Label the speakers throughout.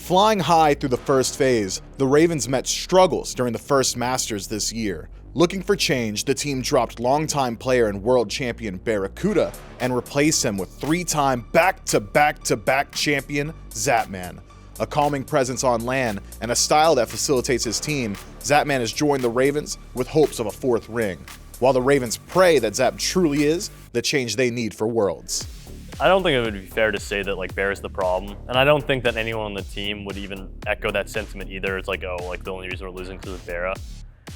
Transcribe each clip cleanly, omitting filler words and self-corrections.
Speaker 1: Flying high through the first phase, the Ravens met struggles during the first Masters this year. Looking for change, the team dropped longtime player and world champion Barraccudda and replaced him with three-time back-to-back-to-back champion Zapman. A calming presence on land and a style that facilitates his team, Zapman has joined the Ravens with hopes of a fourth ring, while the Ravens pray that Zap truly is the change they need for Worlds.
Speaker 2: I don't think it would be fair to say that Bear's the problem, and I don't think that anyone on the team would even echo that sentiment either. It's the only reason we're losing because of Barra.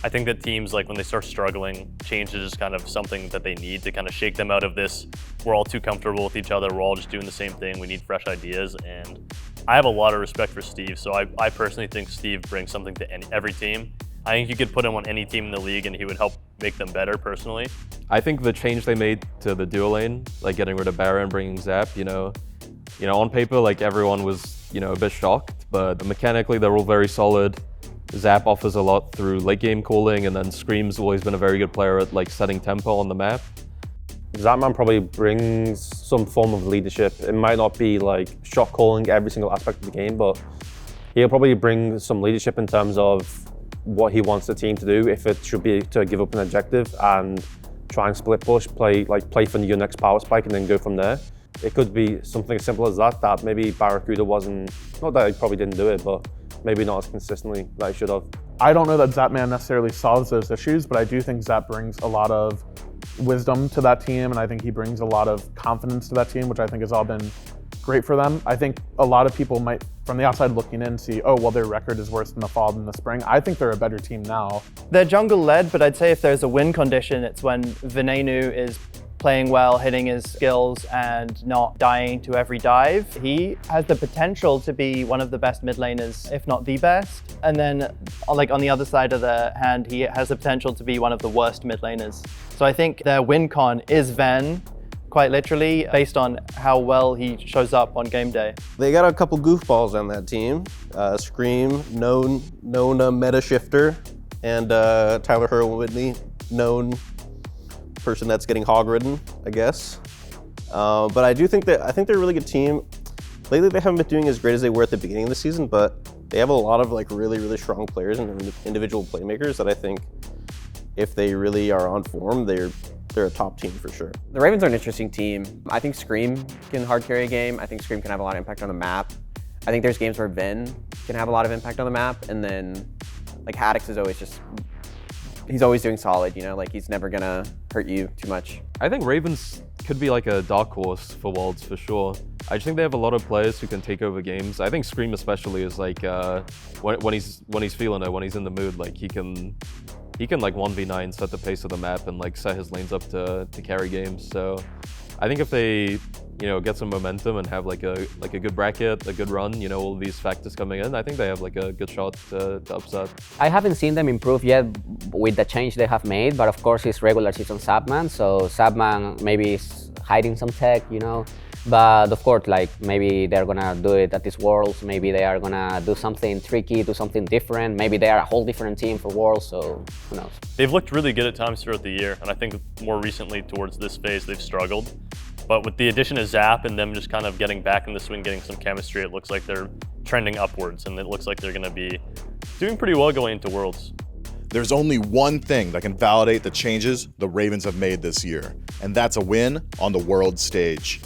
Speaker 2: I think that teams, when they start struggling, change is just kind of something that they need to kind of shake them out of this, we're all too comfortable with each other, we're all just doing the same thing, we need fresh ideas, and I have a lot of respect for Steve, so I personally think Steve brings something to every team. I think you could put him on any team in the league and he would help make them better personally.
Speaker 3: I think the change they made to the duo lane, getting rid of Barra and bringing Zap, on paper, everyone was, a bit shocked, but mechanically they're all very solid. Zap offers a lot through late game calling, and then Scream's always been a very good player at setting tempo on the map.
Speaker 4: Zapman probably brings some form of leadership. It might not be shot calling every single aspect of the game, but he'll probably bring some leadership in terms of what he wants the team to do, if it should be to give up an objective and try and split push, play for your next power spike and then go from there. It could be something as simple as that maybe Barraccudda wasn't, not that he probably didn't do it, but maybe not as consistently that he should have.
Speaker 5: I don't know that Zapman necessarily solves those issues, but I do think Zap brings a lot of wisdom to that team, and I think he brings a lot of confidence to that team, which I think has all been great for them. I think a lot of people might, from the outside looking in, see, oh, well, their record is worse in the fall than the spring. I think they're a better team now.
Speaker 6: They're jungle-led, but I'd say if there's a win condition, it's when Venenu is playing well, hitting his skills, and not dying to every dive. He has the potential to be one of the best mid laners, if not the best. And then, on the other side of the hand, he has the potential to be one of the worst mid laners. So I think their win con is Ven, quite literally, based on how well he shows up on game day.
Speaker 7: They got a couple goofballs on that team. Scream, known meta shifter, and Tyler Hurl-Whitney, known person that's getting hog-ridden, I guess. But I think they're a really good team. Lately, they haven't been doing as great as they were at the beginning of the season, but they have a lot of really, really strong players and individual playmakers that I think, if they really are on form, they're a top team for sure.
Speaker 8: The Ravens are an interesting team. I think Scream can hard carry a game. I think Scream can have a lot of impact on the map. I think there's games where Vin can have a lot of impact on the map, and then Haddix is always he's always doing solid, he's never gonna hurt you too much.
Speaker 3: I think Ravens could be a dark horse for Worlds for sure. I just think they have a lot of players who can take over games. I think Scream especially is when he's feeling it, when he's in the mood, he can 1v9 set the pace of the map and set his lanes up to carry games. So I think if they get some momentum and have a good bracket, a good run, all these factors coming in, I think they have a good shot to upset.
Speaker 9: I haven't seen them improve yet with the change they have made, but of course it's regular season Zapman, so Zapman maybe is hiding some tech, But of course, maybe they're gonna do it at this Worlds, maybe they are gonna do something tricky, do something different, maybe they are a whole different team for Worlds, so who knows.
Speaker 2: They've looked really good at times throughout the year, and I think more recently towards this phase they've struggled. But with the addition of Zap and them just kind of getting back in the swing, getting some chemistry, it looks like they're trending upwards, and it looks like they're gonna be doing pretty well going into Worlds.
Speaker 1: There's only one thing that can validate the changes the Ravens have made this year, and that's a win on the world stage.